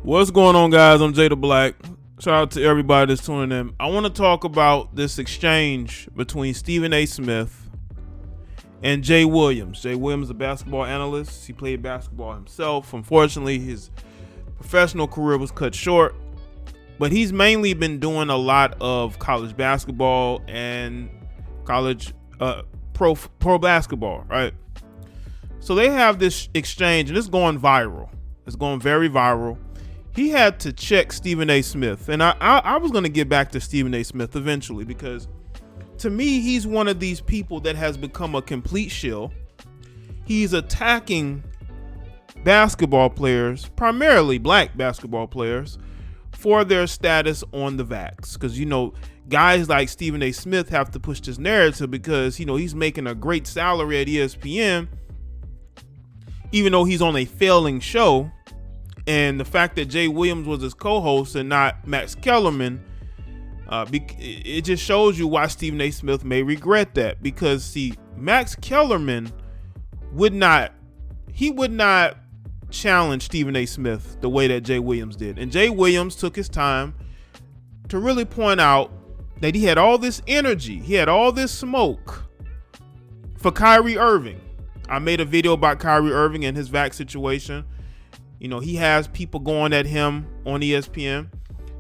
What's going on, guys? I'm Jay the Black. Shout out to everybody that's tuning in. I want to talk about this exchange between Stephen A. Smith and Jay Williams. Jay Williams is a basketball analyst. He played basketball himself. Unfortunately, his professional career was cut short, but he's mainly been doing a lot of college basketball and college pro basketball, right? So they have this exchange, and it's going viral. It's going very viral. He had to check Stephen A. Smith, and I was going to get back to Stephen A. Smith eventually, because to me, he's one of these people that has become a complete shill. He's attacking basketball players, primarily black basketball players, for their status on the vax. Because, you know, guys like Stephen A. Smith have to push this narrative because, you know, he's making a great salary at ESPN, even though he's on a failing show. And the fact that Jay Williams was his co-host and not Max Kellerman, it just shows you why Stephen A. Smith may regret that. Because, see, Max Kellerman would not challenge Stephen A. Smith the way that Jay Williams did. And Jay Williams took his time to really point out that he had all this energy, he had all this smoke for Kyrie Irving. I made a video about Kyrie Irving and his vax situation. You know, he has people going at him on ESPN.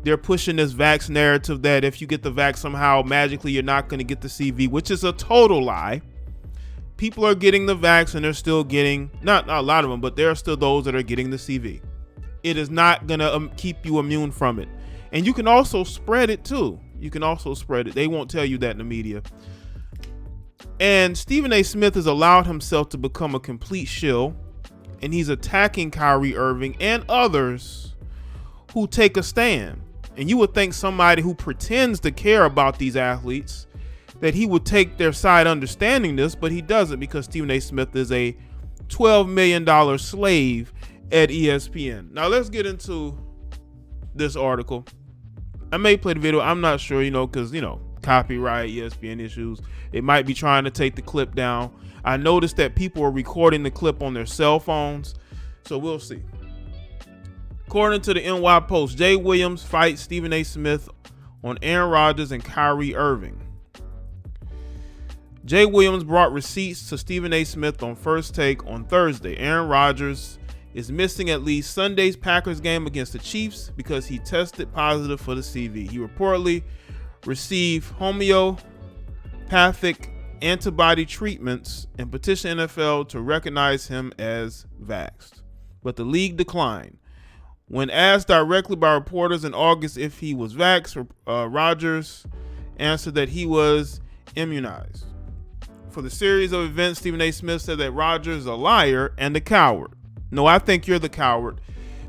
They're pushing this vax narrative that if you get the vax somehow, magically, you're not going to get the CV, which is a total lie. People are getting the vax and they're still getting, not a lot of them, but there are still those that are getting the CV. It is not going to keep you immune from it. And you can also spread it too. You can also spread it. They won't tell you that in the media. And Stephen A. Smith has allowed himself to become a complete shill. And he's attacking Kyrie Irving and others who take a stand. And you would think somebody who pretends to care about these athletes, that he would take their side understanding this, but he doesn't, because Stephen A. Smith is a $12 million slave at ESPN. Now let's get into this article. I may play the video. I'm not sure, because, copyright, ESPN issues. It might be trying to take the clip down. I noticed that people are recording the clip on their cell phones, so we'll see. According to the NY Post, Jay Williams fights Stephen A. Smith on Aaron Rodgers and Kyrie Irving. Jay Williams brought receipts to Stephen A. Smith on First Take on Thursday. Aaron Rodgers is missing at least Sunday's Packers game against the Chiefs because he tested positive for the CV. He reportedly received homeopathic antibody treatments and petitioned NFL to recognize him as vaxxed, but the league declined. When asked directly by reporters in August if he was vaxxed, Rodgers answered that he was immunized. For the series of events, Stephen A. Smith said that Rodgers is a liar and a coward. No, I think you're the coward,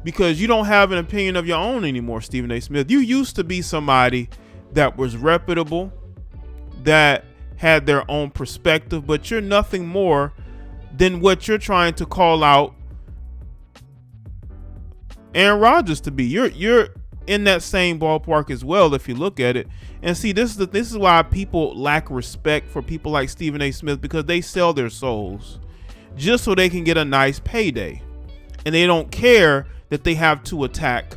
because you don't have an opinion of your own anymore, Stephen A. Smith. You used to be somebody that was reputable, that had their own perspective, but you're nothing more than what you're trying to call out Aaron Rodgers to be. You're in that same ballpark as well, if you look at it. And see, this is why people lack respect for people like Stephen A. Smith, because they sell their souls just so they can get a nice payday, and they don't care that they have to attack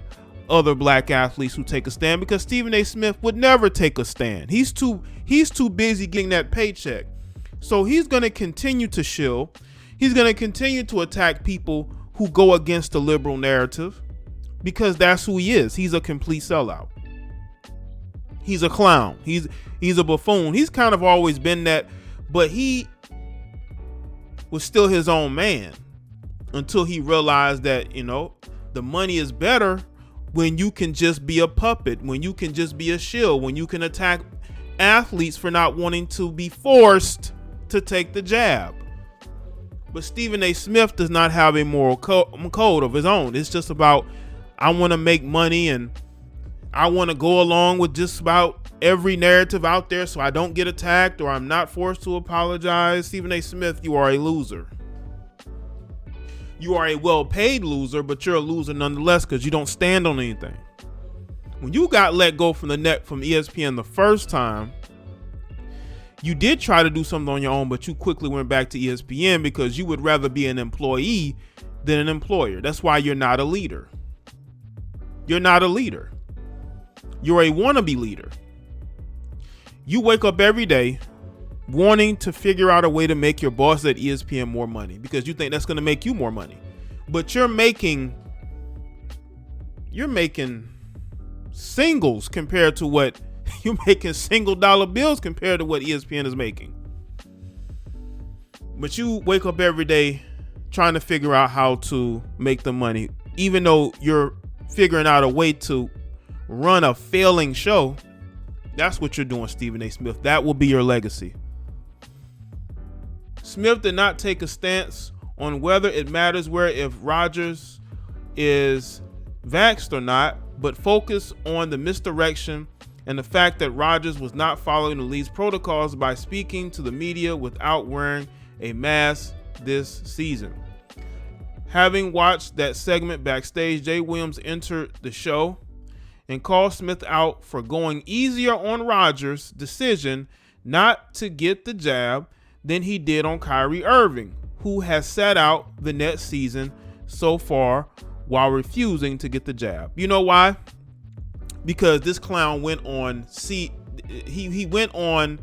other black athletes who take a stand, because Stephen A. Smith would never take a stand. He's too busy getting that paycheck. So he's going to continue to shill. He's going to continue to attack people who go against the liberal narrative, because that's who he is. He's a complete sellout. He's a clown. He's a buffoon. He's kind of always been that, but he was still his own man until he realized that, the money is better when you can just be a puppet, when you can just be a shill, when you can attack athletes for not wanting to be forced to take the jab. But Stephen A. Smith does not have a moral code of his own. It's just about, I want to make money and I want to go along with just about every narrative out there so I don't get attacked or I'm not forced to apologize. Stephen A. Smith, you are a loser. You are a well-paid loser, but you're a loser nonetheless, because you don't stand on anything. When you got let go from ESPN the first time, you did try to do something on your own, but you quickly went back to ESPN because you would rather be an employee than an employer. That's why you're not a leader. You're not a leader. You're a wannabe leader. You wake up every day wanting to figure out a way to make your boss at ESPN more money because you think that's going to make you more money. But you're making singles compared to what you're making, single dollar bills compared to what ESPN is making. But you wake up every day trying to figure out how to make the money, even though you're figuring out a way to run a failing show. That's what you're doing, Stephen A. Smith. That will be your legacy. Smith did not take a stance on whether it matters if Rodgers is vaxxed or not, but focused on the misdirection and the fact that Rodgers was not following the league's protocols by speaking to the media without wearing a mask this season. Having watched that segment backstage, Jaye Williams entered the show and called Smith out for going easier on Rodgers' decision not to get the jab than he did on Kyrie Irving, who has sat out the next season so far while refusing to get the jab. You know why? Because this clown went on he went on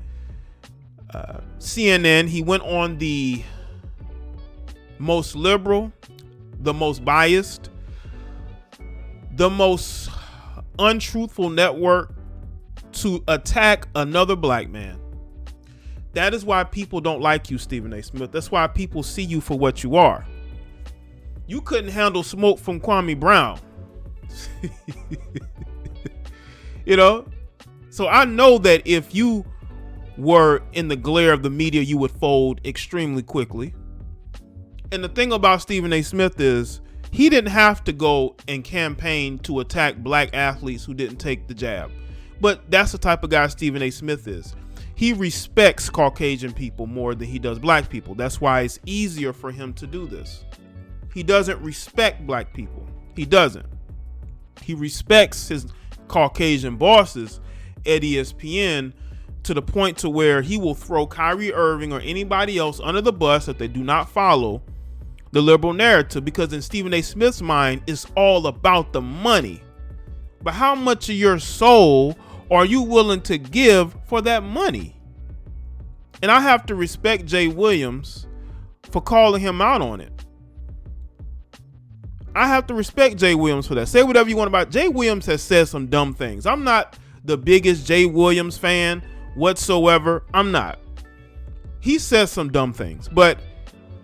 CNN. He went on the most liberal, the most biased, the most untruthful network to attack another black man. That is why people don't like you, Stephen A. Smith. That's why people see you for what you are. You couldn't handle smoke from Kwame Brown. You know? So I know that if you were in the glare of the media, you would fold extremely quickly. And the thing about Stephen A. Smith is he didn't have to go and campaign to attack black athletes who didn't take the jab. But that's the type of guy Stephen A. Smith is. He respects Caucasian people more than he does black people. That's why it's easier for him to do this. He doesn't respect black people. He doesn't. He respects his Caucasian bosses at ESPN to the point to where he will throw Kyrie Irving or anybody else under the bus if they do not follow the liberal narrative, because in Stephen A. Smith's mind, it's all about the money. But how much of your soul are you willing to give for that money? And I have to respect Jaye Williams for calling him out on it. I have to respect Jaye Williams for that. Say whatever you want about it. Jaye Williams has said some dumb things. I'm not the biggest Jaye Williams fan whatsoever. I'm not. He says some dumb things, but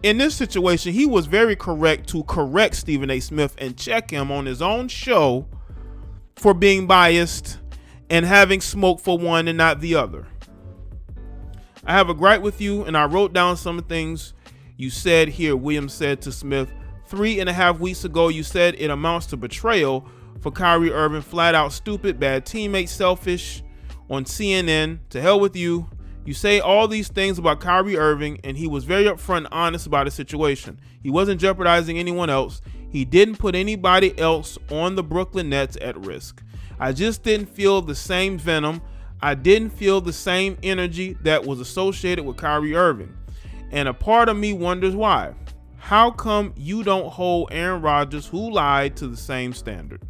in this situation, he was very correct to correct Stephen A. Smith and check him on his own show for being biased and having smoke for one and not the other. I have a gripe with you, and I wrote down some things you said here. Williams said to Smith, 3.5 weeks ago, you said it amounts to betrayal for Kyrie Irving, flat out stupid, bad teammate, selfish on CNN. To hell with you. You say all these things about Kyrie Irving, and he was very upfront and honest about the situation. He wasn't jeopardizing anyone else. He didn't put anybody else on the Brooklyn Nets at risk. I just didn't feel the same venom. I didn't feel the same energy that was associated with Kyrie Irving. And a part of me wonders why. How come you don't hold Aaron Rodgers, who lied, to the same standard?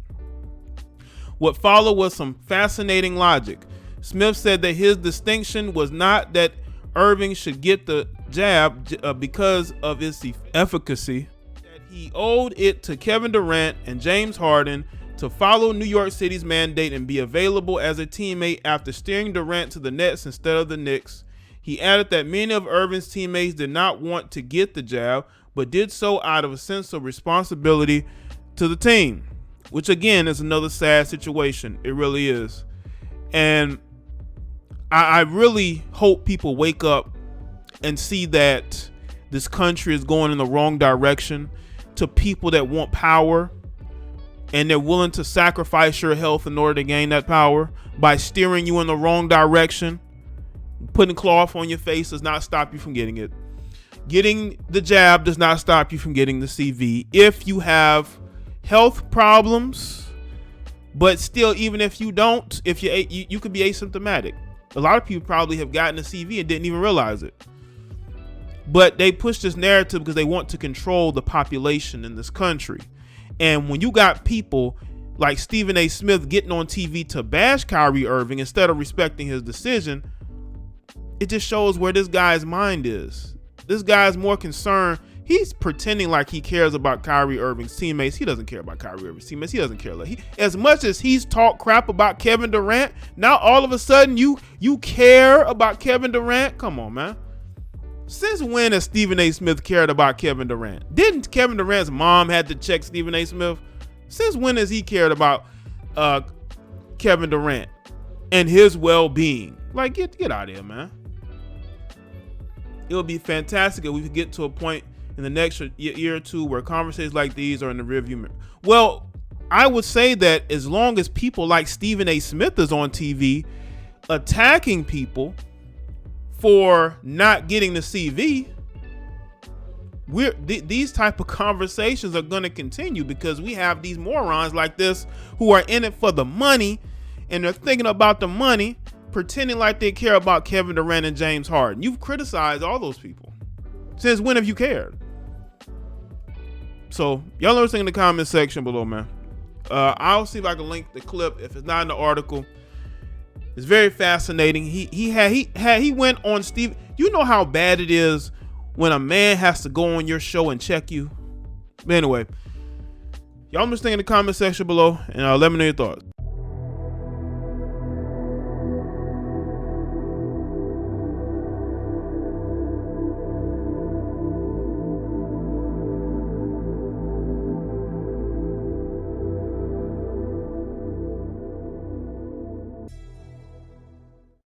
What followed was some fascinating logic. Smith said that his distinction was not that Irving should get the jab because of its efficacy, that he owed it to Kevin Durant and James Harden to follow New York City's mandate and be available as a teammate after steering Durant to the Nets instead of the Knicks. He added that many of Irving's teammates did not want to get the jab, but did so out of a sense of responsibility to the team, which again is another sad situation. It really is. And I really hope people wake up and see that this country is going in the wrong direction, to people that want power and they're willing to sacrifice your health in order to gain that power by steering you in the wrong direction. Putting cloth on your face does not stop you from getting it. Getting the jab does not stop you from getting the CV. If you have health problems, but still, even if you don't, if you could be asymptomatic. A lot of people probably have gotten a CV and didn't even realize it. But they push this narrative because they want to control the population in this country. And when you got people like Stephen A. Smith getting on TV to bash Kyrie Irving instead of respecting his decision, it just shows where this guy's mind is. This guy's more concerned. He's pretending like he cares about Kyrie Irving's teammates. He doesn't care about Kyrie Irving's teammates. He doesn't care. As much as he's talked crap about Kevin Durant, now all of a sudden you care about Kevin Durant? Come on, man. Since when has Stephen A. Smith cared about Kevin Durant? Didn't Kevin Durant's mom had to check Stephen A. Smith? Since when has he cared about Kevin Durant and his well-being? Like, get out of here, man. It would be fantastic if we could get to a point in the next year or two where conversations like these are in the rearview mirror. Well, I would say that as long as people like Stephen A. Smith is on TV attacking people for not getting the CV, these type of conversations are going to continue, because we have these morons like this who are in it for the money, and they're thinking about the money, pretending like they care about Kevin Durant and James Harden. You've criticized all those people. Since when have you cared? So y'all know what's in the comment section below, man. I'll see if I can link the clip if it's not in the article. It's very fascinating. He went on Steve. You know how bad it is when a man has to go on your show and check you. But anyway, y'all must think in the comment section below, and let me know your thoughts.